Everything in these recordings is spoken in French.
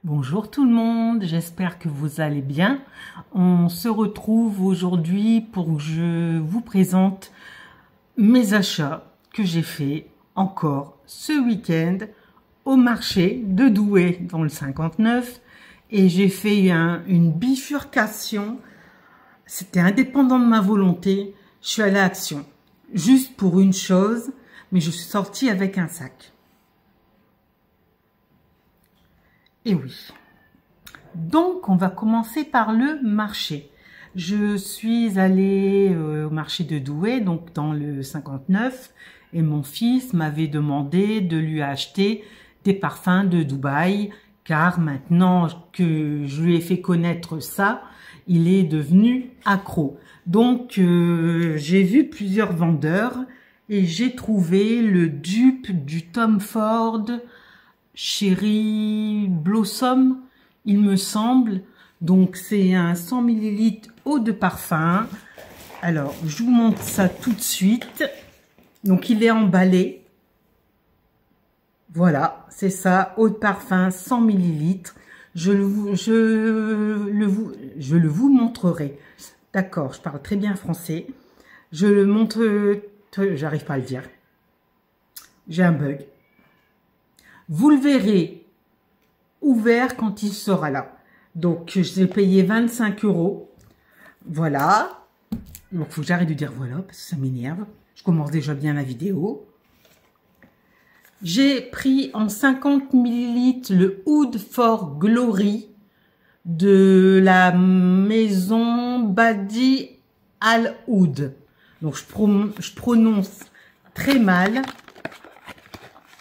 Bonjour tout le monde, j'espère que vous allez bien. On se retrouve aujourd'hui pour que je vous présente mes achats que j'ai fait encore ce week-end au marché de Douai dans le 59 et j'ai fait une bifurcation. C'était indépendant de ma volonté, je suis allée à Action juste pour une chose, mais je suis sortie avec un sac. Et oui. Donc, on va commencer par le marché. Je suis allée au marché de Douai, donc dans le 59, et mon fils m'avait demandé de lui acheter des parfums de Dubaï, car maintenant que je lui ai fait connaître ça, il est devenu accro. Donc, j'ai vu plusieurs vendeurs et j'ai trouvé le dupe du Tom Ford Cherry Blossom, il me semble. Donc c'est un 100 ml eau de parfum. Alors je vous montre ça tout de suite. Donc il est emballé. Voilà, c'est ça, eau de parfum 100 ml. Je le vous montrerai. D'accord, je parle très bien français. Je le montre, j'arrive pas à le dire. J'ai un bug. Vous le verrez ouvert quand il sera là. Donc, j'ai payé 25 €. Voilà. Donc, il faut que j'arrête de dire voilà, parce que ça m'énerve. Je commence déjà bien la vidéo. J'ai pris en 50 ml le Oud for Glory de la maison Badi Al Oud. Donc, je prononce très mal.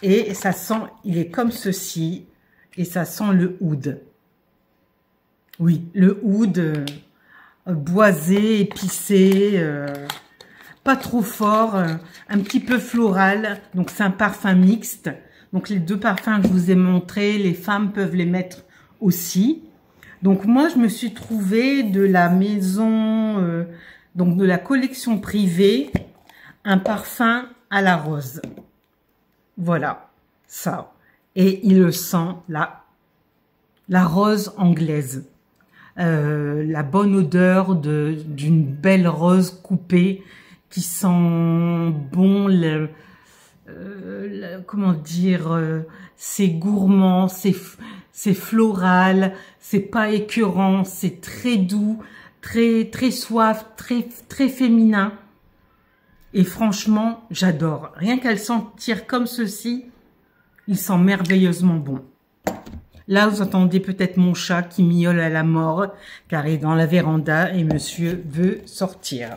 Et ça sent, il est comme ceci, et ça sent le oud. Oui, le oud boisé, épicé, pas trop fort, un petit peu floral. Donc c'est un parfum mixte. Donc les deux parfums que je vous ai montrés, les femmes peuvent les mettre aussi. Donc moi je me suis trouvée de la maison, donc de la collection privée, un parfum à la rose. Voilà, ça. Et il le sent, la rose anglaise. La bonne odeur d'une belle rose coupée qui sent bon, comment dire, c'est gourmand, c'est floral, c'est pas écœurant, c'est très doux, très soif, très féminin. Et franchement, j'adore. Rien qu'à le sentir comme ceci, il sent merveilleusement bon. Là, vous entendez peut-être mon chat qui miaule à la mort, car il est dans la véranda et monsieur veut sortir.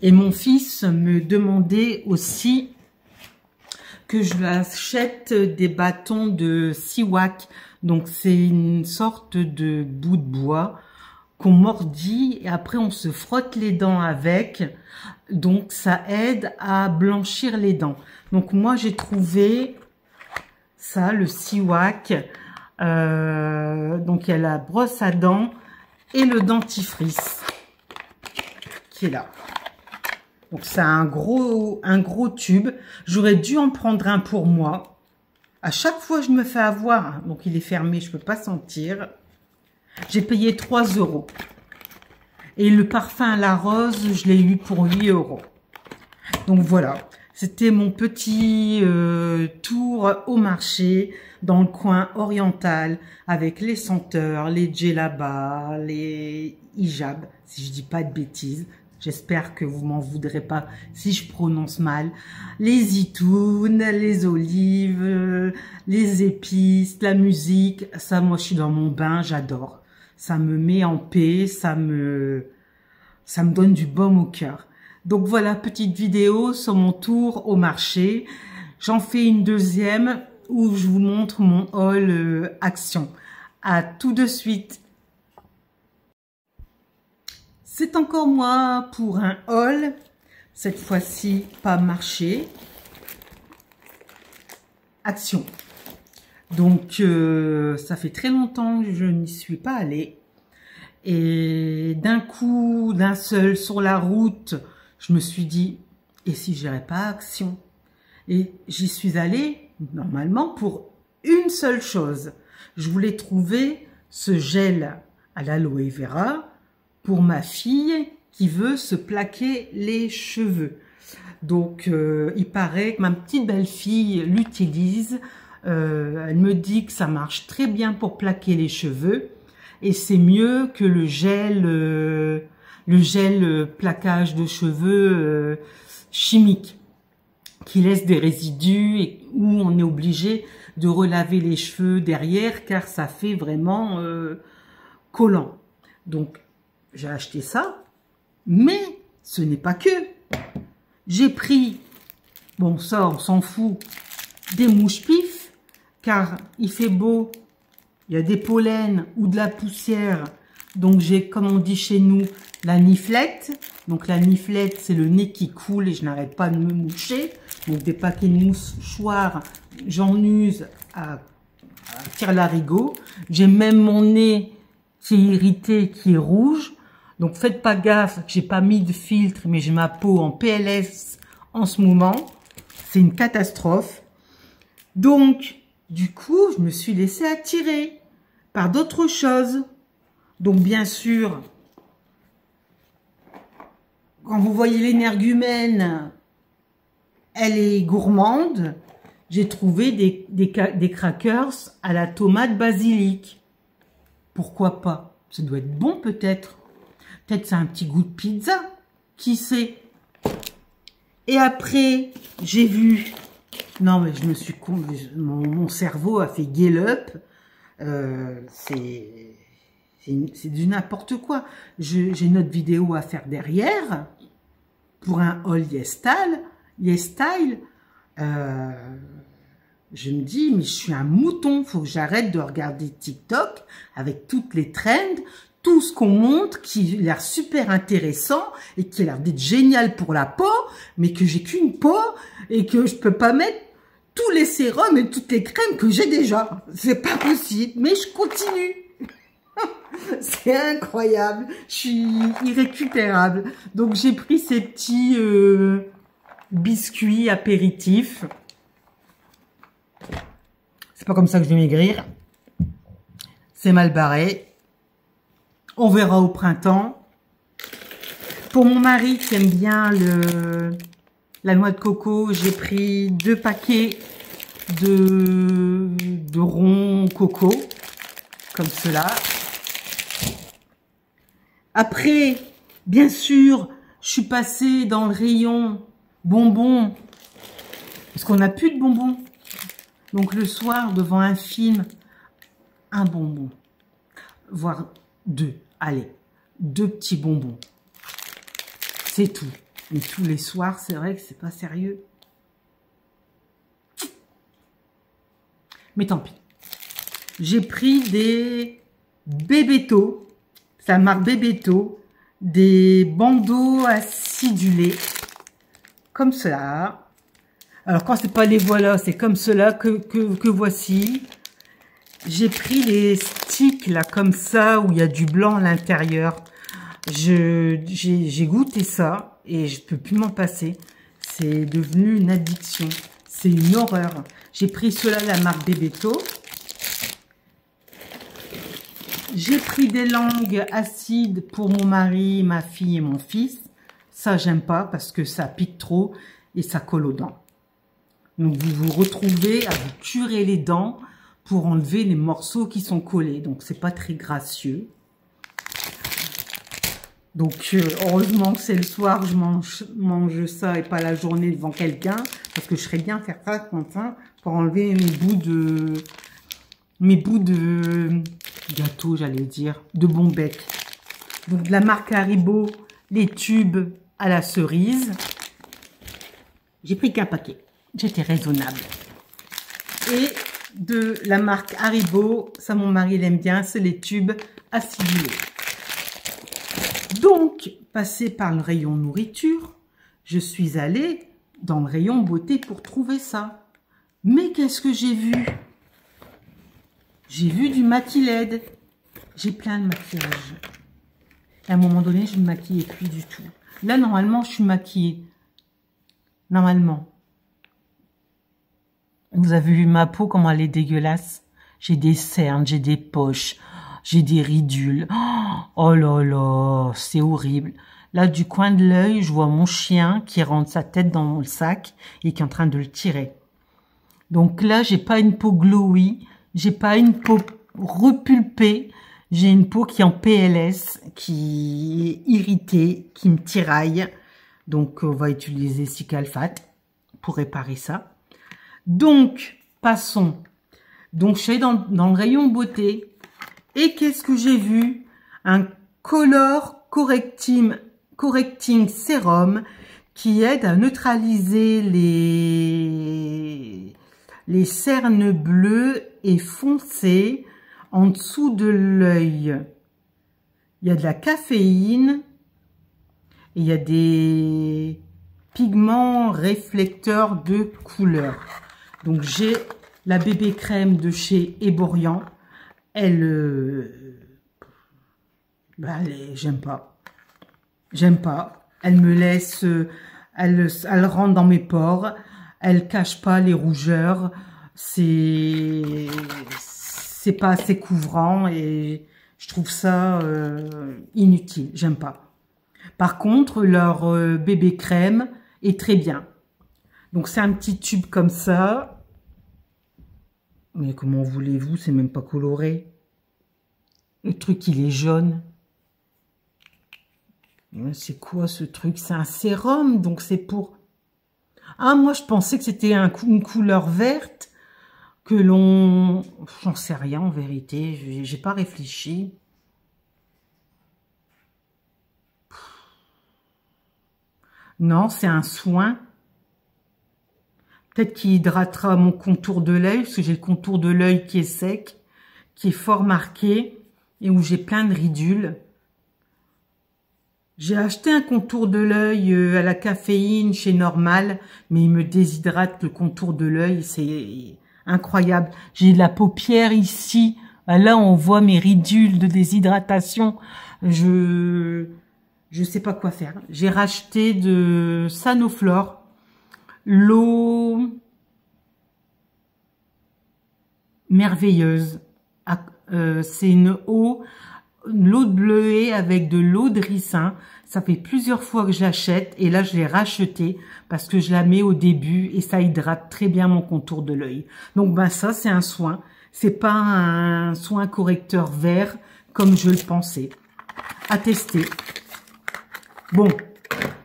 Et mon fils me demandait aussi que je lui achète des bâtons de siwak. Donc, c'est une sorte de bout de bois qu'on mordit et après on se frotte les dents avec. Donc ça aide à blanchir les dents. Donc moi j'ai trouvé ça, le siwak. Donc il y a la brosse à dents et le dentifrice qui est là. Donc c'est un gros tube. J'aurais dû en prendre un pour moi. À chaque fois je me fais avoir. Donc il est fermé, je peux pas sentir. J'ai payé 3 €. Et le parfum à la rose, je l'ai eu pour 8 €. Donc voilà, c'était mon petit tour au marché dans le coin oriental avec les senteurs, les djellabas, les hijabs, si je dis pas de bêtises. J'espère que vous m'en voudrez pas si je prononce mal. Les zitounes, les olives, les épices, la musique. Ça, moi, je suis dans mon bain, j'adore. Ça me met en paix, ça me donne du baume au cœur. Donc voilà, petite vidéo sur mon tour au marché. J'en fais une deuxième où je vous montre mon haul Action. À tout de suite. C'est encore moi pour un haul. Cette fois-ci, pas marché. Action. Donc, ça fait très longtemps que je n'y suis pas allée. Et d'un coup, d'un seul, sur la route, je me suis dit, et si j'irais pas à Action? Et j'y suis allée, normalement, pour une seule chose. Je voulais trouver ce gel à l'aloe vera pour ma fille qui veut se plaquer les cheveux. Donc, il paraît que ma petite belle-fille l'utilise. Elle me dit que ça marche très bien pour plaquer les cheveux. Et c'est mieux que le gel plaquage de cheveux chimique, qui laisse des résidus et où on est obligé de relaver les cheveux derrière, car ça fait vraiment collant. Donc, j'ai acheté ça. Mais ce n'est pas que. J'ai pris, bon ça on s'en fout, des mouches-pifs, car il fait beau, il y a des pollens ou de la poussière. Donc j'ai, comme on dit chez nous, la niflette. Donc la niflette, c'est le nez qui coule et je n'arrête pas de me moucher. Donc des paquets de mouchoirs, j'en use à tire-larigot. J'ai même mon nez qui est irrité, qui est rouge. Donc faites pas gaffe, j'ai pas mis de filtre, mais j'ai ma peau en PLS en ce moment. C'est une catastrophe. Donc, du coup, je me suis laissée attirer par d'autres choses. Donc, bien sûr, quand vous voyez l'énergumène, elle est gourmande. J'ai trouvé des crackers à la tomate basilic. Pourquoi pas? Ça doit être bon peut-être. Peut-être c'est un petit goût de pizza, qui sait. Et après, j'ai vu... Non, mais je me suis... Mon cerveau a fait gale up. C'est du n'importe quoi. J'ai une autre vidéo à faire derrière, pour un haul YesStyle. Je me dis, mais je suis un mouton. Faut que j'arrête de regarder TikTok avec toutes les trends, tout ce qu'on montre qui a l'air super intéressant et qui a l'air d'être génial pour la peau, mais que j'ai qu'une peau et que je peux pas mettre tous les sérums et toutes les crèmes que j'ai déjà. C'est pas possible, mais je continue. C'est incroyable. Je suis irrécupérable. Donc j'ai pris ces petits biscuits apéritifs. C'est pas comme ça que je vais maigrir. C'est mal barré. On verra au printemps. Pour mon mari qui aime bien la noix de coco, j'ai pris 2 paquets de ronds coco, comme cela. Après, bien sûr, je suis passée dans le rayon bonbons, parce qu'on n'a plus de bonbons. Donc le soir, devant un film, un bonbon, voire 2. Allez, 2 petits bonbons. C'est tout. Mais tous les soirs, c'est vrai que c'est pas sérieux. Mais tant pis. J'ai pris des Bébéto. C'est la marque Bébéto. Des bandeaux acidulés. Comme cela. Alors, quand c'est pas les voilà, c'est comme cela que voici. J'ai pris les sticks, là, comme ça, où il y a du blanc à l'intérieur. J'ai goûté ça et je peux plus m'en passer. C'est devenu une addiction. C'est une horreur. J'ai pris cela, la marque Bébéto. J'ai pris des langues acides pour mon mari, ma fille et mon fils. Ça, j'aime pas parce que ça pique trop et ça colle aux dents. Donc, vous vous retrouvez à vous curer les dents pour enlever les morceaux qui sont collés. Donc, c'est pas très gracieux. Donc, heureusement que c'est le soir, je mange ça et pas la journée devant quelqu'un. Parce que je serais bien faire ça, Quentin, pour enlever mes bouts de gâteau, j'allais dire, de bon bec. Donc, de la marque Haribo, les tubes à la cerise. J'ai pris qu'un paquet. J'étais raisonnable. Et de la marque Haribo, ça mon mari il aime bien, c'est les tubes acidulés. Donc, passé par le rayon nourriture, je suis allée dans le rayon beauté pour trouver ça. Mais qu'est-ce que j'ai vu? J'ai vu du maquillage. J'ai plein de maquillage. À un moment donné, je ne me maquillais plus du tout. Là, normalement, je suis maquillée. Normalement. Vous avez vu ma peau, comment elle est dégueulasse. J'ai des cernes, j'ai des poches, j'ai des ridules. Oh là là, c'est horrible. Là, du coin de l'œil, je vois mon chien qui rentre sa tête dans le sac et qui est en train de le tirer. Donc là, j'ai pas une peau glowy, j'ai pas une peau repulpée, j'ai une peau qui est en PLS, qui est irritée, qui me tiraille. Donc, on va utiliser Cicalfate pour réparer ça. Donc, passons. Donc, je suis dans le rayon beauté. Et qu'est-ce que j'ai vu? Un Color Correcting Sérum qui aide à neutraliser les cernes bleues et foncées en dessous de l'œil. Il y a de la caféine et il y a des pigments réflecteurs de couleur. Donc j'ai la bébé crème de chez Eborian. J'aime pas. J'aime pas. Elle me laisse, elle rentre dans mes pores. Elle cache pas les rougeurs. C'est pas assez couvrant et je trouve ça inutile. J'aime pas. Par contre, leur bébé crème est très bien. Donc c'est un petit tube comme ça. Mais comment voulez-vous, c'est même pas coloré. Le truc, il est jaune. C'est quoi ce truc? C'est un sérum, donc c'est pour... Ah, moi, je pensais que c'était une couleur verte que l'on... J'en sais rien, en vérité. J'ai pas réfléchi. Non, c'est un soin. Peut-être qu'il hydratera mon contour de l'œil, parce que j'ai le contour de l'œil qui est sec, qui est fort marqué, et où j'ai plein de ridules. J'ai acheté un contour de l'œil à la caféine chez Normal, mais il me déshydrate le contour de l'œil, c'est incroyable. J'ai de la paupière ici, là on voit mes ridules de déshydratation. Je sais pas quoi faire. J'ai racheté de Sanoflore l'eau merveilleuse. C'est l'eau de bleuet avec de l'eau de ricin. Ça fait plusieurs fois que je l'achète et là je l'ai racheté parce que je la mets au début et ça hydrate très bien mon contour de l'œil. Donc ben ça c'est un soin. C'est pas un soin correcteur vert comme je le pensais. À tester. Bon,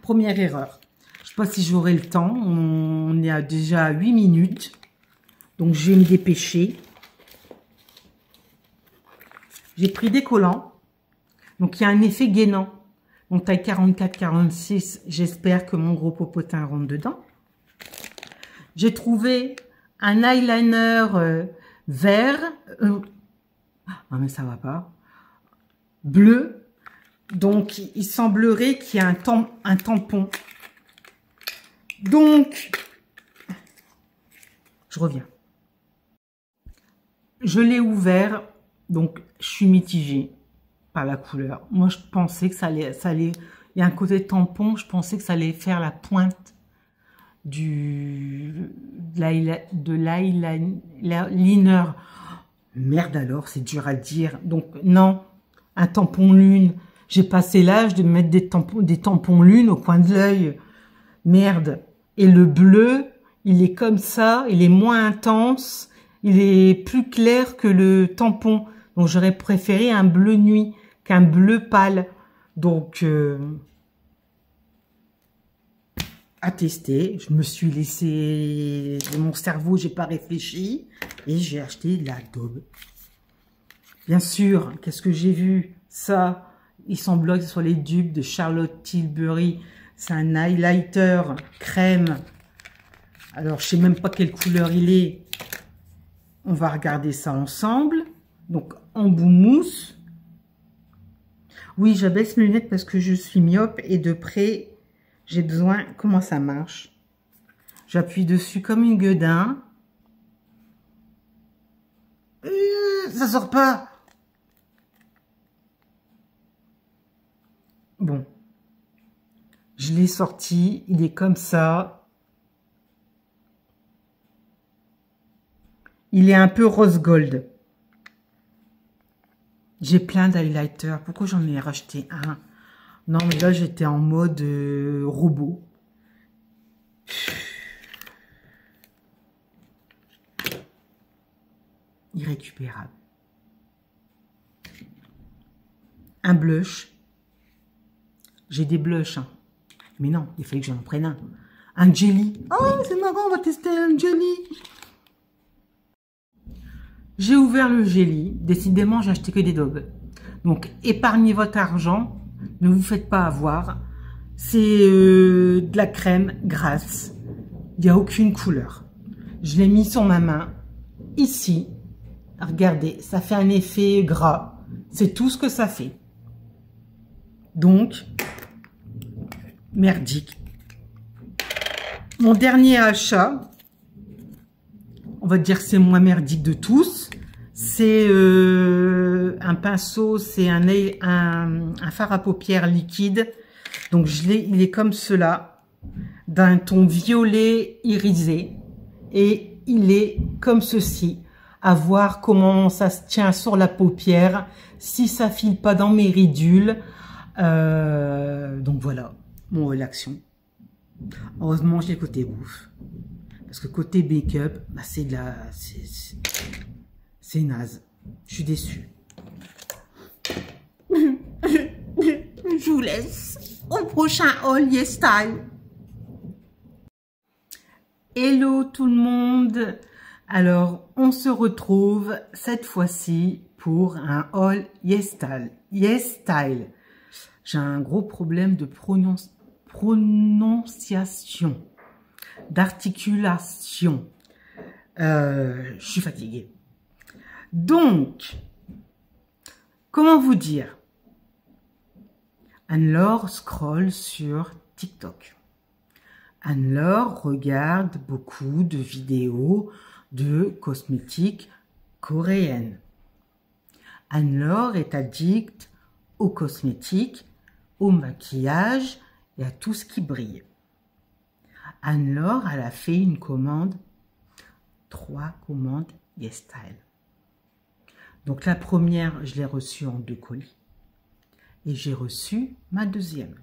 première erreur. Je sais pas si j'aurai le temps. On est à déjà 8 minutes. Donc je vais me dépêcher. J'ai pris des collants. Donc il y a un effet gainant. Donc taille 44-46. J'espère que mon gros popotin rentre dedans. J'ai trouvé un eyeliner vert. Non mais ça va pas. Bleu. Donc il semblerait qu'il y ait un tampon. Donc, je reviens. Je l'ai ouvert, donc je suis mitigée par la couleur. Moi, je pensais que ça allait, il y a un côté tampon, je pensais que ça allait faire la pointe de l'eyeliner. Merde alors, c'est dur à dire. Donc, non, un tampon lune. J'ai passé l'âge de mettre des tampons lune au coin de l'œil. Merde. Et le bleu, il est comme ça, il est moins intense, il est plus clair que le tampon. Donc j'aurais préféré un bleu nuit qu'un bleu pâle. Donc à tester, je me suis laissé de mon cerveau, j'ai pas réfléchi et j'ai acheté de la daube. Bien sûr, qu'est-ce que j'ai vu? Ça, il semblerait que ce soit les dupes de Charlotte Tilbury. C'est un highlighter crème. Alors, je sais même pas quelle couleur il est. On va regarder ça ensemble. Donc, embout mousse. Oui, j'abaisse mes lunettes parce que je suis myope et de près, j'ai besoin... Comment ça marche? J'appuie dessus comme une gueudin. Ça sort pas. Bon. Je l'ai sorti, il est comme ça. Il est un peu rose gold. J'ai plein d'highlighters. Pourquoi j'en ai racheté un? Non, mais là, j'étais en mode robot. Irrécupérable. Un blush. J'ai des blushs, hein. Mais non, il fallait que j'en prenne un. Un jelly. Oh, c'est marrant, on va tester un jelly. J'ai ouvert le jelly. Décidément, j'ai acheté que des daubes. Donc, épargnez votre argent. Ne vous faites pas avoir. C'est de la crème grasse. Il n'y a aucune couleur. Je l'ai mis sur ma main. Ici. Regardez, ça fait un effet gras. C'est tout ce que ça fait. Donc, merdique. Mon dernier achat, on va dire c'est moins merdique de tous, c'est un pinceau, c'est un fard à paupières liquide. Donc il est comme cela, d'un ton violet irisé, et il est comme ceci. À voir comment ça se tient sur la paupière, si ça file pas dans mes ridules. Donc voilà, mon relaxation. Heureusement, j'ai côté bouffe. Parce que côté make-up, bah c'est de la... c'est naze. Je suis déçue. Je vous laisse au prochain haul YesStyle. Hello tout le monde. Alors, on se retrouve cette fois-ci pour un haul YesStyle. YesStyle. J'ai un gros problème de prononciation, d'articulation. Je suis fatiguée. Donc, comment vous dire? Anne-Laure scrolle sur TikTok. Anne-Laure regarde beaucoup de vidéos de cosmétiques coréennes. Anne-Laure est addicte aux cosmétiques, au maquillage et à tout ce qui brille. Anne-Laure, elle a fait une commande, 3 commandes YesStyle. Donc la première, je l'ai reçue en 2 colis. Et j'ai reçu ma deuxième.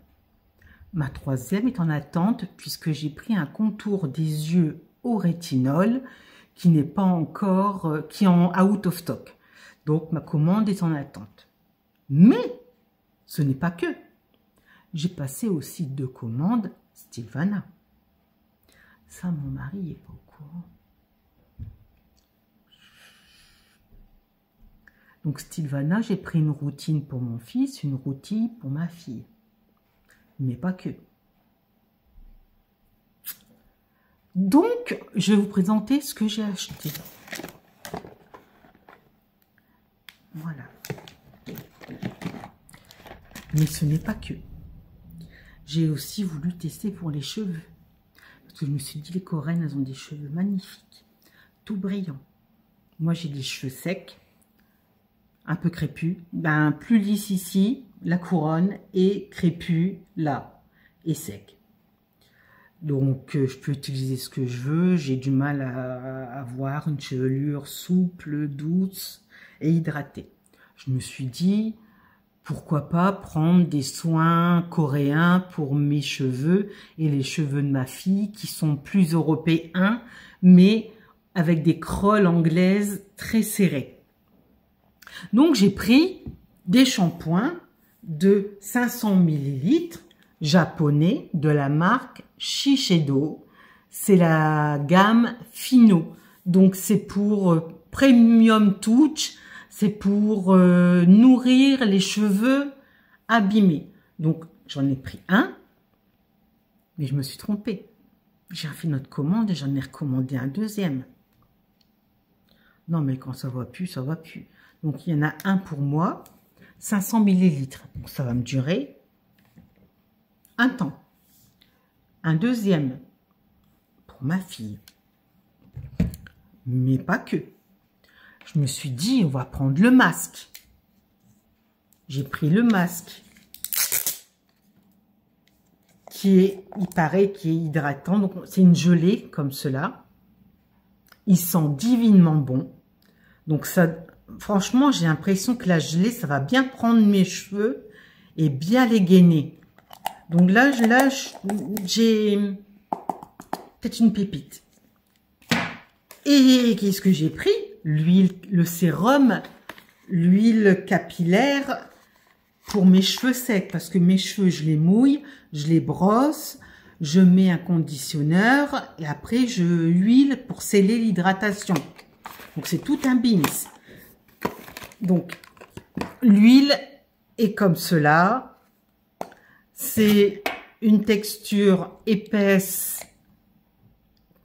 Ma troisième est en attente puisque j'ai pris un contour des yeux au rétinol qui n'est pas encore, qui est en out of stock. Donc ma commande est en attente. Mais ce n'est pas que. J'ai passé aussi 2 commandes Stilvana. Ça, mon mari n'est pas au courant. Donc Stilvana, j'ai pris une routine pour mon fils, une routine pour ma fille. Mais pas que. Donc, je vais vous présenter ce que j'ai acheté. Voilà. Mais ce n'est pas que. J'ai aussi voulu tester pour les cheveux. Parce que je me suis dit, les Coréennes, elles ont des cheveux magnifiques. Tout brillants. Moi, j'ai des cheveux secs. Un peu crépus. Ben, plus lisse ici, la couronne, et crépus là. Et sec. Donc, je peux utiliser ce que je veux. J'ai du mal à avoir une chevelure souple, douce et hydratée. Je me suis dit, pourquoi pas prendre des soins coréens pour mes cheveux et les cheveux de ma fille qui sont plus européens, mais avec des crolles anglaises très serrées. Donc, j'ai pris des shampoings de 500 ml japonais de la marque Shiseido. C'est la gamme Fino. Donc, c'est pour Premium Touch. C'est pour nourrir les cheveux abîmés. Donc, j'en ai pris un. Mais je me suis trompée. J'ai fait notre commande et j'en ai recommandé un deuxième. Non, mais quand ça va plus, ça va plus. Donc, il y en a un pour moi. 500 ml. Donc, ça va me durer un temps. Un deuxième pour ma fille. Mais pas que. Je me suis dit, on va prendre le masque. J'ai pris le masque. Qui est, il paraît, qui est hydratant. Donc, c'est une gelée comme cela. Il sent divinement bon. Donc, ça, franchement, j'ai l'impression que la gelée, ça va bien prendre mes cheveux et bien les gainer. Donc là j'ai peut-être une pépite. Et qu'est-ce que j'ai pris? L'huile, le sérum, l'huile capillaire pour mes cheveux secs. Parce que mes cheveux, je les mouille, je les brosse, je mets un conditionneur et après je huile pour sceller l'hydratation. Donc c'est tout un beans. Donc l'huile est comme cela. C'est une texture épaisse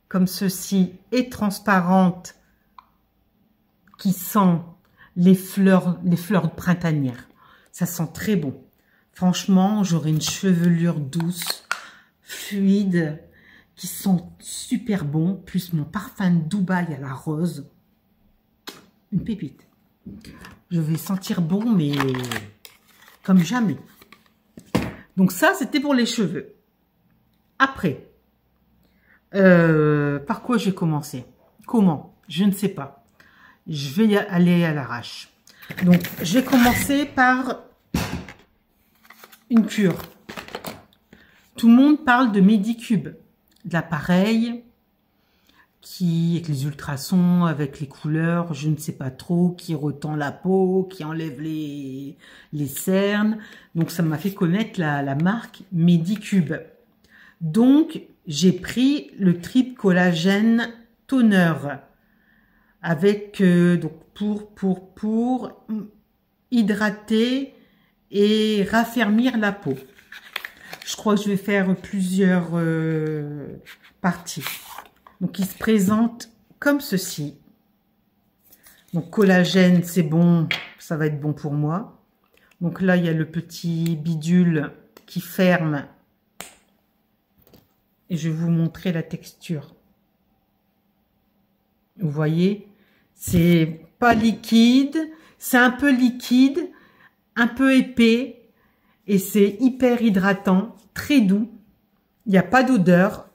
comme ceci et transparente qui sent les fleurs printanières. Ça sent très bon. Franchement, j'aurai une chevelure douce, fluide, qui sent super bon. Plus mon parfum de Dubaï à la rose. Une pépite. Je vais sentir bon, mais comme jamais. Donc ça, c'était pour les cheveux. Après, par quoi j'ai commencé? Comment? Je ne sais pas. Je vais y aller à l'arrache. Donc, j'ai commencé par une cure. Tout le monde parle de Medicube, de l'appareil qui, avec les ultrasons, avec les couleurs, je ne sais pas trop, qui retend la peau, qui enlève les cernes. Donc, ça m'a fait connaître la marque Medicube. Donc, j'ai pris le Trip Collagène Toner avec donc pour hydrater et raffermir la peau. Je crois que je vais faire plusieurs parties. Donc, il se présente comme ceci. Donc, collagène, c'est bon, ça va être bon pour moi. Donc là, il y a le petit bidule qui ferme. Et je vais vous montrer la texture. Vous voyez, c'est pas liquide, c'est un peu liquide, un peu épais, et c'est hyper hydratant, très doux. Il n'y a pas d'odeur,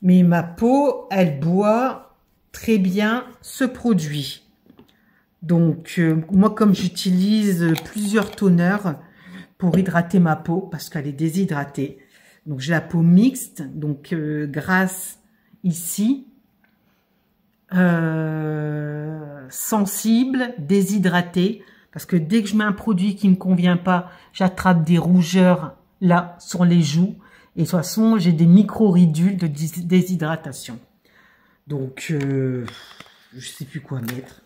mais ma peau, elle boit très bien ce produit. Donc, moi, comme j'utilise plusieurs toners pour hydrater ma peau, parce qu'elle est déshydratée, donc j'ai la peau mixte, donc grasse ici, sensible, déshydratée, parce que dès que je mets un produit qui ne me convient pas, j'attrape des rougeurs là sur les joues, et de toute façon j'ai des micro-ridules de déshydratation. Donc je sais plus quoi mettre.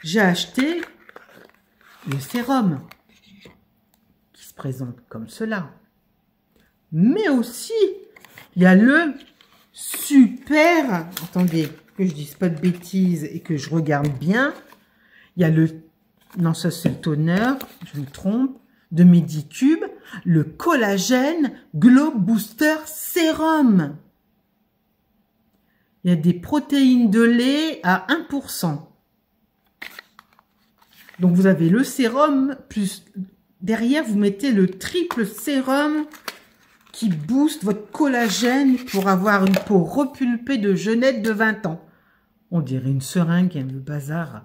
J'ai acheté le sérum qui se présente comme cela. Mais aussi, il y a le super... Attendez, que je dise pas de bêtises et que je regarde bien. Il y a le... Non, ça c'est le toner, je me trompe. De Medicube, le Collagène Glow Booster Sérum. Il y a des protéines de lait à 1%. Donc, vous avez le sérum, plus derrière, vous mettez le triple sérum qui booste votre collagène pour avoir une peau repulpée de jeunette de 20 ans. On dirait une seringue, hein, le bazar.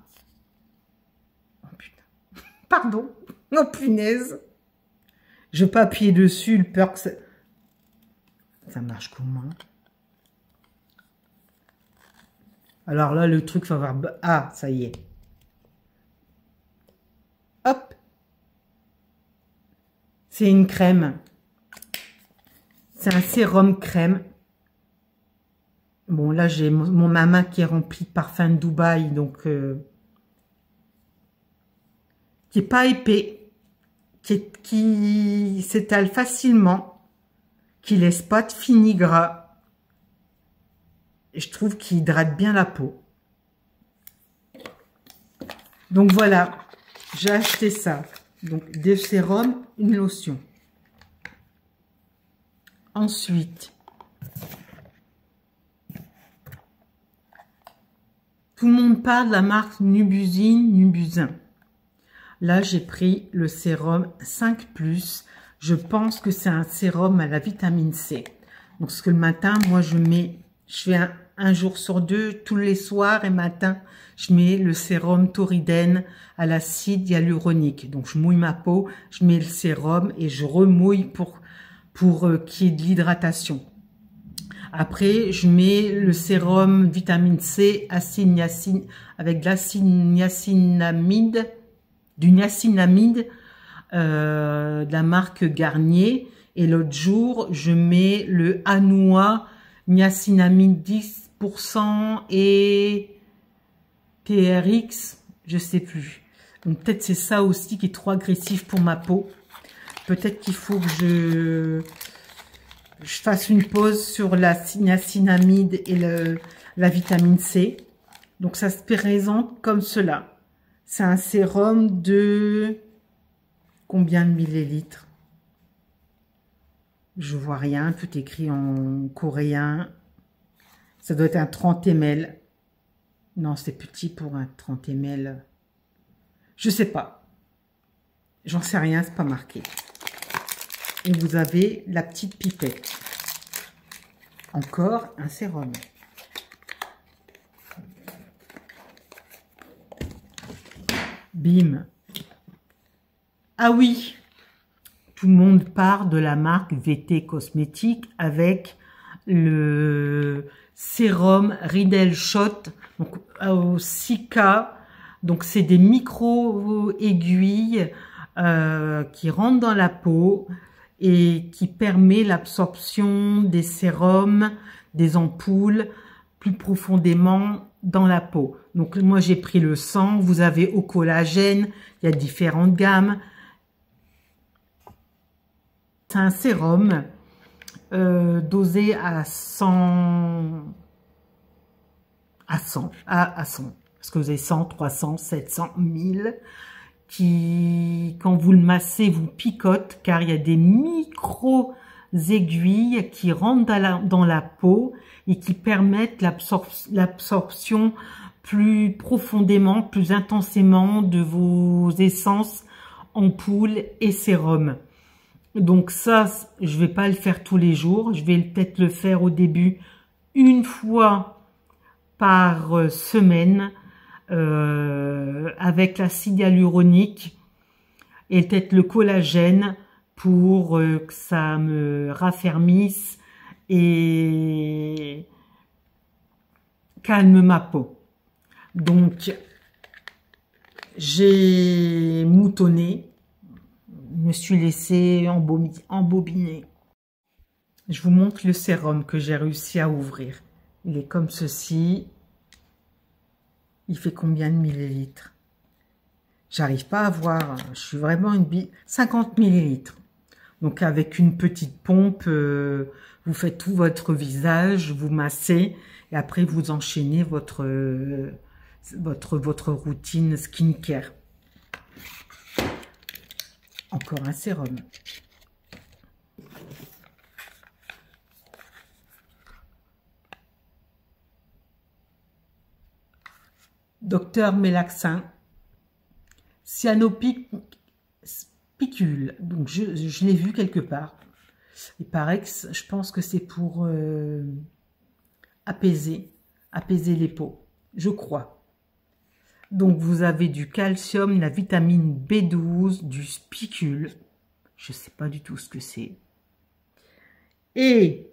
Oh putain. Pardon. Oh punaise. Je ne vais pas appuyer dessus, le peur que ça... Ça marche comment? Alors là, le truc, il faut avoir... Ah, ça y est. Hop. C'est une crème. C'est un sérum crème. Bon, là, j'ai ma main qui est remplie de parfum de Dubaï, donc... qui n'est pas épais, qui s'étale facilement, qui laisse pas de fini gras. Et je trouve qu'il hydrate bien la peau. Donc voilà, j'ai acheté ça. Donc des sérums, une lotion. Ensuite, tout le monde parle de la marque Nubusine, Nubusin. Là, j'ai pris le sérum 5+. Je pense que c'est un sérum à la vitamine C. Donc, ce que le matin, moi, je fais un jour sur deux, tous les soirs et matins, je mets le sérum Toriden à l'acide hyaluronique. Donc, je mouille ma peau, je mets le sérum et je remouille pour qu'il y ait de l'hydratation. Après, je mets le sérum vitamine C, acide niacine, avec de l'acide niacinamide, du niacinamide de la marque Garnier. Et l'autre jour, je mets le Anoa niacinamide 10% et TRX, je sais plus. Donc peut-être c'est ça aussi qui est trop agressif pour ma peau. Peut-être qu'il faut que je fasse une pause sur la niacinamide et la vitamine C. Donc ça se présente comme cela. C'est un sérum de combien de millilitres? Je vois rien, tout écrit en coréen. Ça doit être un 30 ml. Non, c'est petit pour un 30 ml. Je sais pas. J'en sais rien, c'est pas marqué. Et vous avez la petite pipette. Encore un sérum. Bim. Ah oui, tout le monde part de la marque VT Cosmétiques avec le sérum Riddle Shot, donc au 6K. Donc c'est des micro-aiguilles qui rentrent dans la peau et qui permet l'absorption des sérums, des ampoules plus profondément dans la peau. Donc moi j'ai pris le 100, vous avez au collagène, il y a différentes gammes. C'est un sérum dosé à 100, parce que vous avez 100, 300, 700, 1000, qui, quand vous le massez, vous picote, car il y a des micro-aiguilles qui rentrent dans la peau et qui permettent l'absorption plus profondément, plus intensément de vos essences, ampoules et sérums. Donc ça, je vais pas le faire tous les jours. Je vais peut-être le faire au début une fois par semaine avec l'acide hyaluronique et peut-être le collagène pour que ça me raffermisse et calme ma peau. Donc, j'ai moutonné. Me suis laissé embobiner. Je vous montre le sérum que j'ai réussi à ouvrir. Il est comme ceci. Il fait combien de millilitres? J'arrive pas à voir. Je suis vraiment une 50 millilitres. Donc avec une petite pompe, vous faites tout votre visage, vous massez et après vous enchaînez votre routine skincare. Encore un sérum. Docteur Mélaxin. Cyanopicule. Donc je l'ai vu quelque part. Il paraît que je pense que c'est pour apaiser les peaux. Je crois. Donc, vous avez du calcium, la vitamine B12, du spicule. Je ne sais pas du tout ce que c'est. Et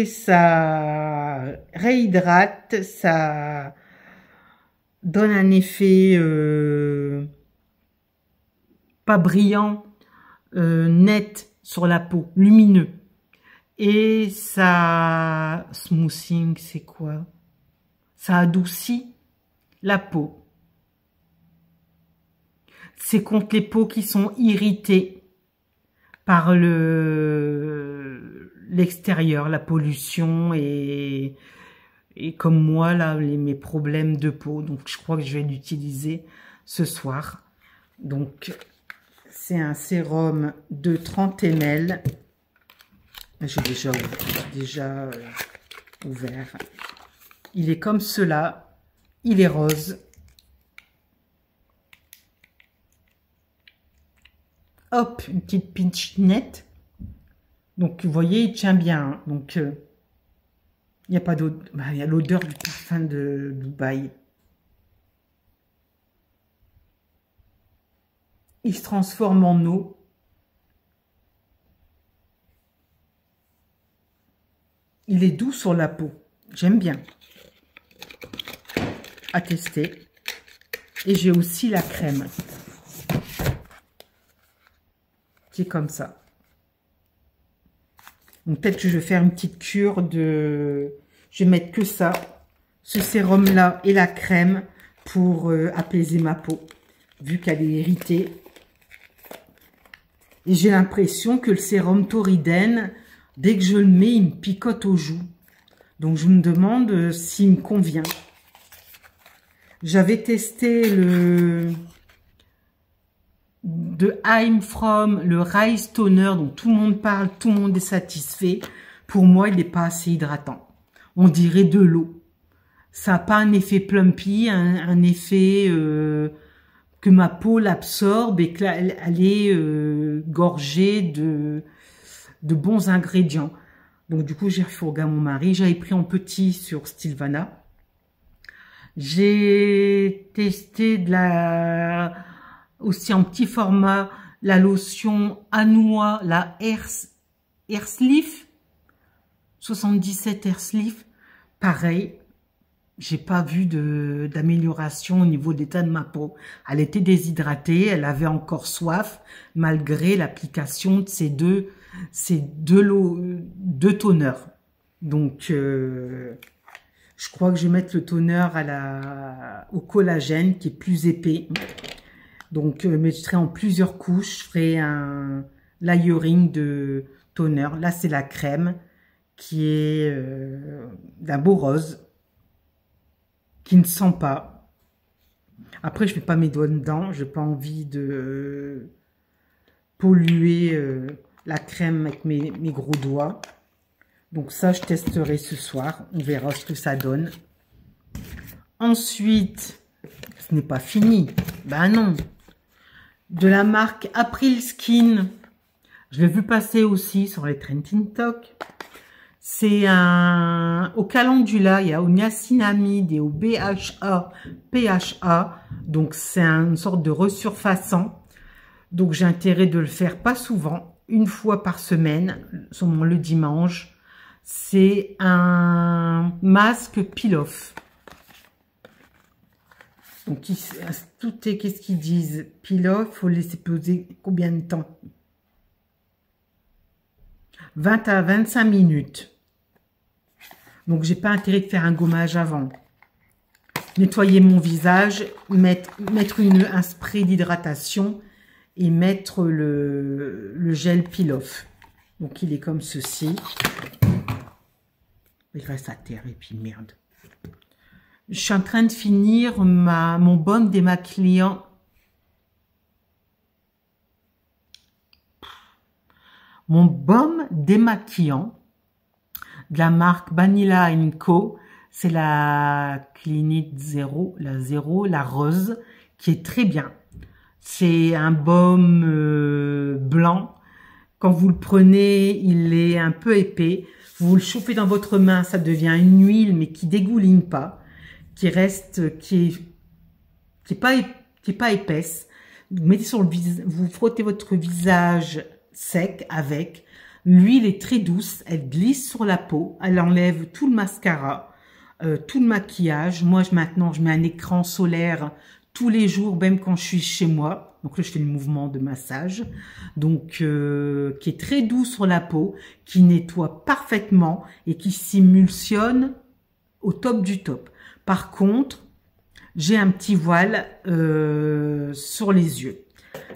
ça réhydrate, ça donne un effet pas brillant, net sur la peau, lumineux. Et ça... Smoothing, c'est quoi? Ça adoucit la peau. C'est contre les peaux qui sont irritées par l'extérieur, la pollution et comme moi, là, mes problèmes de peau. Donc, je crois que je vais l'utiliser ce soir. Donc, c'est un sérum de 30 ml. J'ai déjà ouvert. Il est comme cela, il est rose. Hop, une petite pinchnette. Donc, vous voyez, il tient bien. Donc, Il n'y a pas d'odeur. Bah, il y a l'odeur du parfum de Dubaï. Il se transforme en eau. Il est doux sur la peau. J'aime bien. À tester. Et j'ai aussi la crème. Qui est comme ça. Donc peut-être que je vais faire une petite cure de... Je vais mettre que ça. Ce sérum-là et la crème pour apaiser ma peau. Vu qu'elle est irritée. Et j'ai l'impression que le sérum Toriden, dès que je le mets, il me picote aux joues. Donc je me demande s'il me convient. J'avais testé le de I'm From, le Rice Toner, dont tout le monde parle, tout le monde est satisfait. Pour moi, il n'est pas assez hydratant. On dirait de l'eau. Ça n'a pas un effet plumpy, un effet que ma peau l'absorbe et qu'elle est gorgée de bons ingrédients. Donc du coup, j'ai refourgué à mon mari. J'avais pris en petit sur Stilvana. J'ai testé aussi en petit format la lotion à noix, la Airslif 77 Airslif. Pareil, j'ai pas vu d'amélioration au niveau de l'état de ma peau. Elle était déshydratée, elle avait encore soif malgré l'application de ces deux toners. Donc je crois que je vais mettre le toner au collagène qui est plus épais. Donc je mettrai en plusieurs couches, je ferai un layering de toner. Là c'est la crème qui est d'un beau rose, qui ne sent pas. Après je ne mets pas mes doigts dedans, je n'ai pas envie de polluer la crème avec mes gros doigts. Donc ça, je testerai ce soir. On verra ce que ça donne. Ensuite, ce n'est pas fini. Ben non. De la marque April Skin. Je l'ai vu passer aussi sur les Trending Talk. C'est au calendula, il y a au niacinamide et au BHA, PHA. Donc c'est une sorte de resurfaçant. Donc j'ai intérêt de le faire pas souvent, une fois par semaine, sûrement le dimanche. C'est un masque peel-off. Donc, tout est, qu'est-ce qu'ils disent? Peel-off, il faut laisser poser combien de temps? 20 à 25 minutes. Donc, j'ai pas intérêt de faire un gommage avant. Nettoyer mon visage, mettre un spray d'hydratation et mettre le gel peel-off. Donc, il est comme ceci. Il reste à terre et puis merde. Je suis en train de finir mon baume démaquillant. Mon baume démaquillant de la marque Vanilla & Co. C'est la Clinique Zéro, la rose, qui est très bien. C'est un baume blanc. Quand vous le prenez, il est un peu épais. Vous le chauffez dans votre main, ça devient une huile, mais qui dégouline pas, qui est pas épaisse. Vous mettez sur le visage, vous frottez votre visage sec avec. L'huile est très douce, elle glisse sur la peau, elle enlève tout le mascara, tout le maquillage. Moi, maintenant, je mets un écran solaire tous les jours, même quand je suis chez moi. Donc là, je fais le mouvement de massage. Donc, qui est très doux sur la peau, qui nettoie parfaitement et qui s'émulsionne au top du top. Par contre, j'ai un petit voile sur les yeux.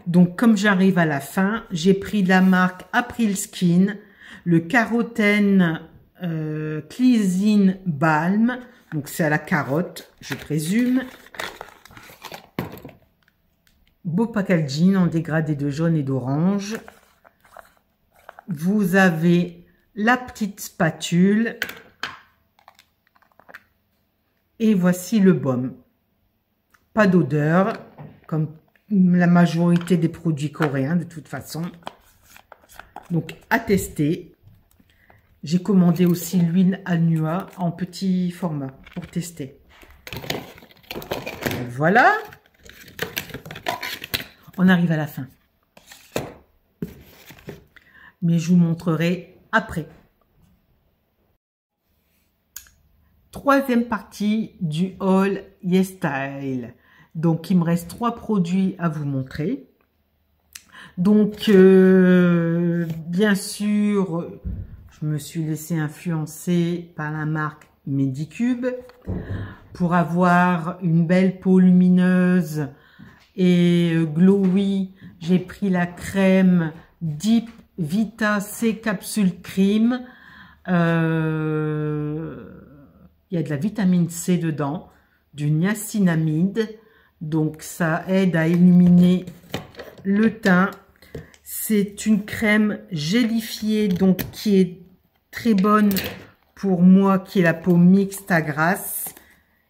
Donc, comme j'arrive à la fin, j'ai pris de la marque April Skin, le Carotène Cleansing Balm. Donc, c'est à la carotte, je présume. Beau packaging en dégradé de jaune et d'orange. Vous avez la petite spatule. Et voici le baume. Pas d'odeur, comme la majorité des produits coréens de toute façon. Donc à tester. J'ai commandé aussi l'huile Alnua en petit format pour tester. Voilà. On arrive à la fin. Mais je vous montrerai après. Troisième partie du haul YesStyle. Donc, il me reste 3 produits à vous montrer. Donc, bien sûr, je me suis laissé influencer par la marque Medicube pour avoir une belle peau lumineuse et glowy. J'ai pris la crème Deep Vita C Capsule Cream. Il y a de la vitamine C dedans, du niacinamide. Donc, ça aide à illuminer le teint. C'est une crème gélifiée, donc qui est très bonne pour moi, qui est la peau mixte à grasse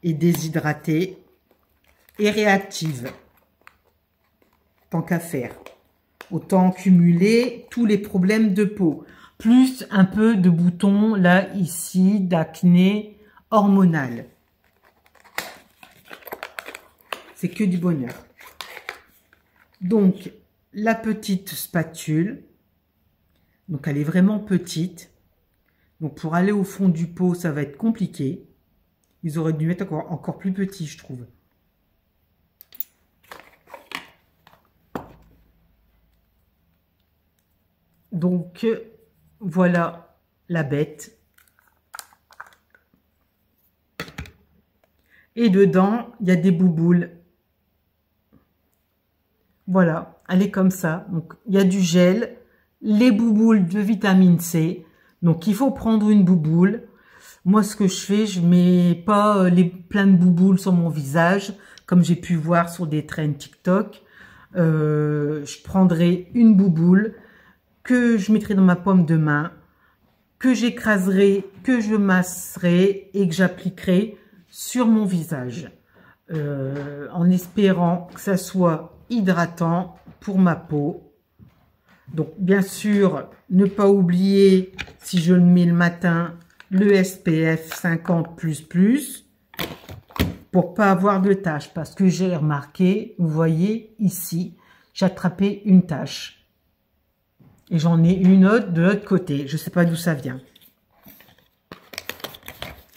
et déshydratée et réactive. Tant qu'à faire. Autant cumuler tous les problèmes de peau. Plus un peu de boutons, là, ici, d'acné hormonal. C'est que du bonheur. Donc, la petite spatule. Donc, elle est vraiment petite. Donc, pour aller au fond du pot, ça va être compliqué. Ils auraient dû mettre encore plus petit, je trouve. Donc, voilà la bête. Et dedans, il y a des bouboules. Voilà, elle est comme ça. Donc, il y a du gel, les bouboules de vitamine C. Donc, il faut prendre une bouboule. Moi, ce que je fais, je mets pas plein de bouboules sur mon visage, comme j'ai pu voir sur des trends TikTok. Je prendrai une bouboule que je mettrai dans ma paume de main, que j'écraserai, que je masserai et que j'appliquerai sur mon visage. En espérant que ça soit hydratant pour ma peau. Donc, bien sûr, ne pas oublier, si je le mets le matin, le SPF 50++, pour pas avoir de taches. Parce que j'ai remarqué, vous voyez, ici, j'ai attrapé une tache. Et j'en ai une autre de l'autre côté. Je sais pas d'où ça vient.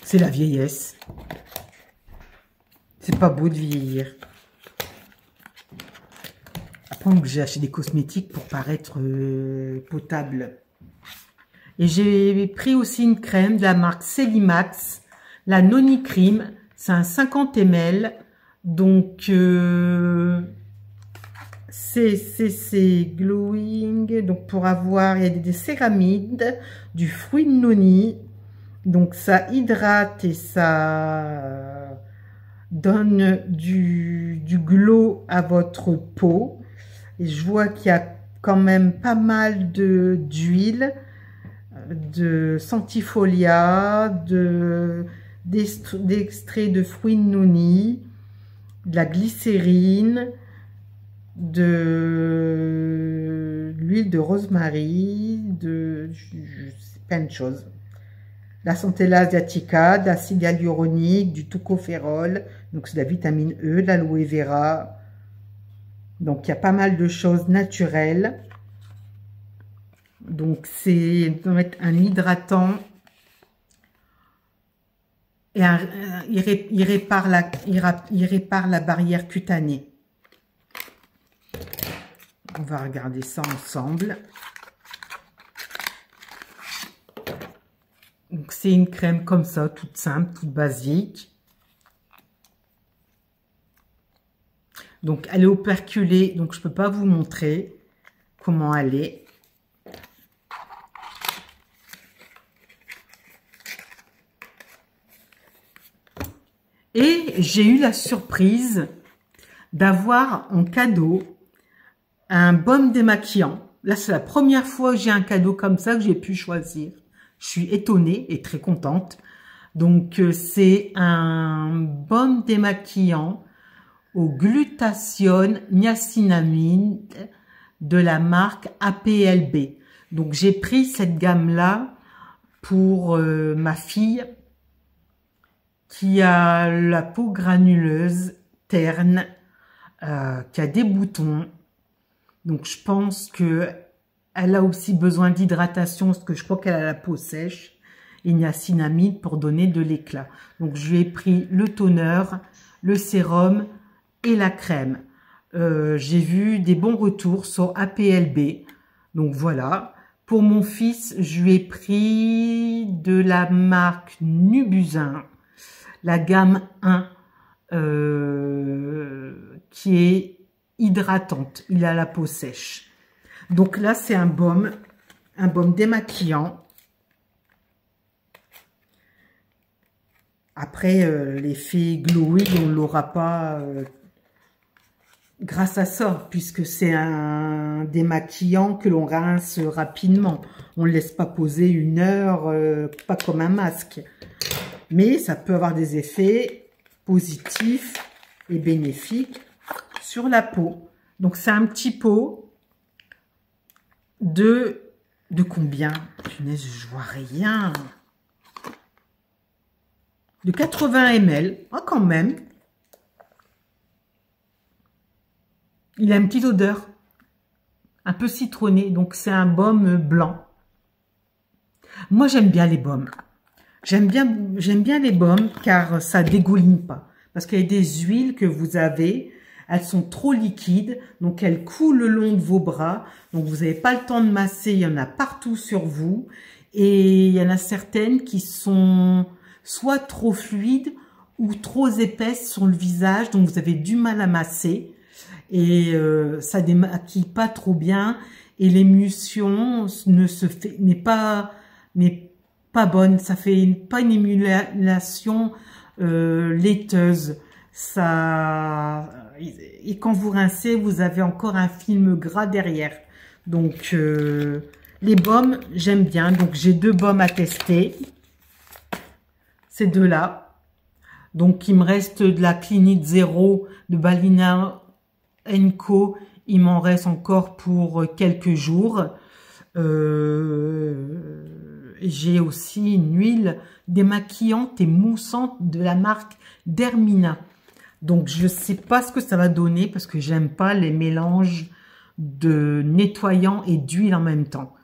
C'est la vieillesse. C'est pas beau de vieillir. Après, j'ai acheté des cosmétiques pour paraître potable. Et j'ai pris aussi une crème de la marque Celimax, la Noni Cream. C'est un 50 ml. Donc, c'est glowing. Donc, pour avoir, il y a des céramides, du fruit de noni. Donc, ça hydrate et ça donne du glow à votre peau. Et je vois qu'il y a quand même pas mal d'huile, de centifolia, d'extrait de fruits de noni, de la glycérine, de l'huile de rosemary, plein de choses. La Centella asiatica, de l'acide hyaluronique, du tocopherol, donc c'est de la vitamine E, de l'aloe vera. Donc il y a pas mal de choses naturelles. Donc c'est un hydratant et il répare la barrière cutanée. On va regarder ça ensemble. Donc c'est une crème comme ça, toute simple, toute basique. Donc elle est operculée, donc je peux pas vous montrer comment elle est. Et j'ai eu la surprise d'avoir en cadeau un baume démaquillant. Là, c'est la première fois que j'ai un cadeau comme ça que j'ai pu choisir. Je suis étonnée et très contente. Donc, c'est un baume démaquillant au glutathione niacinamide de la marque APLB. Donc, j'ai pris cette gamme-là pour ma fille qui a la peau granuleuse, terne, qui a des boutons. Donc, je pense que elle a aussi besoin d'hydratation parce que je crois qu'elle a la peau sèche. Et niacinamide pour donner de l'éclat. Donc, je lui ai pris le toner, le sérum et la crème. J'ai vu des bons retours sur APLB. Donc, voilà. Pour mon fils, je lui ai pris de la marque Nubusin, la gamme 1, qui est hydratante. Il a la peau sèche. Donc là, c'est un baume démaquillant. Après, l'effet glowing, on ne l'aura pas grâce à ça, puisque c'est un démaquillant que l'on rince rapidement. On ne laisse pas poser 1 heure, pas comme un masque. Mais ça peut avoir des effets positifs et bénéfiques sur la peau. Donc, c'est un petit pot de combien? Punaise, je vois rien. De 80 ml. Ah, quand même. Il a une petite odeur. Un peu citronnée. Donc, c'est un baume blanc. Moi, j'aime bien les baumes. J'aime bien les baumes car ça dégouline pas. Parce qu'il y a des huiles que vous avez. Elles sont trop liquides. Donc, elles coulent le long de vos bras. Donc, vous n'avez pas le temps de masser. Il y en a partout sur vous. Et il y en a certaines qui sont soit trop fluide ou trop épaisse sur le visage, donc vous avez du mal à masser et ça démaquille pas trop bien et l'émulsion n'est pas bonne, ça fait pas une émulsion laiteuse, ça, et quand vous rincez vous avez encore un film gras derrière. Donc les baumes j'aime bien, donc j'ai 2 baumes à tester. Ces 2-là. Donc, il me reste de la Clinique Zéro de Balina & Co. Il m'en reste encore pour quelques jours. J'ai aussi une huile démaquillante et moussante de la marque Dermina. Donc, je ne sais pas ce que ça va donner parce que j'aime pas les mélanges de nettoyant et d'huile en même temps.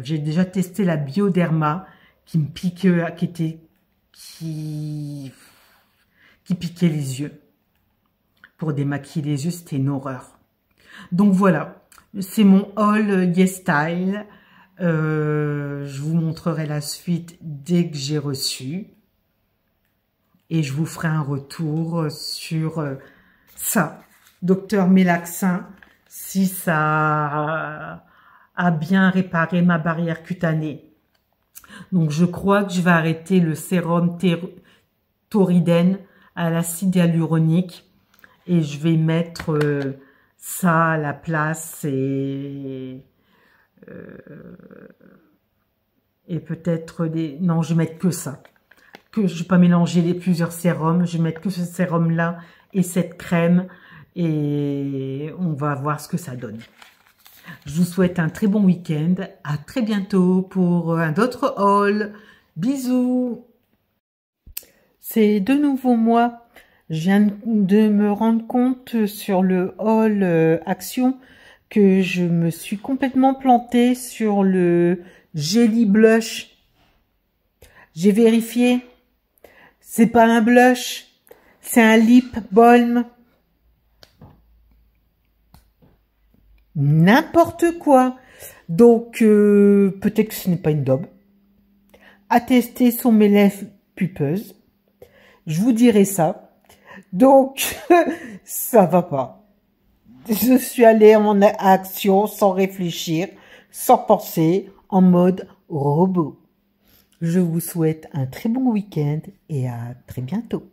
J'ai déjà testé la Bioderma qui me piquait, qui piquait les yeux. Pour démaquiller les yeux, c'était une horreur. Donc voilà, c'est mon haul YesStyle. Je vous montrerai la suite dès que j'ai reçu. Et je vous ferai un retour sur ça. Docteur Mélaxin, si ça a bien réparé ma barrière cutanée. Donc, je crois que je vais arrêter le sérum Tauriden à l'acide hyaluronique et je vais mettre ça à la place et peut-être des... Non, je vais mettre que ça. Je ne vais pas mélanger les plusieurs sérums. Je vais mettre que ce sérum-là et cette crème et on va voir ce que ça donne. Je vous souhaite un très bon week-end. À très bientôt pour un autre haul. Bisous. C'est de nouveau moi. Je viens de me rendre compte sur le haul Action que je me suis complètement plantée sur le Jelly Blush. J'ai vérifié. C'est pas un blush. C'est un lip balm. N'importe quoi. Donc, peut-être que ce n'est pas une daube. À tester sur mes lèvres pupeuses. Je vous dirai ça. Donc, ça va pas. Je suis allée en action sans réfléchir, sans penser, en mode robot. Je vous souhaite un très bon week-end et à très bientôt.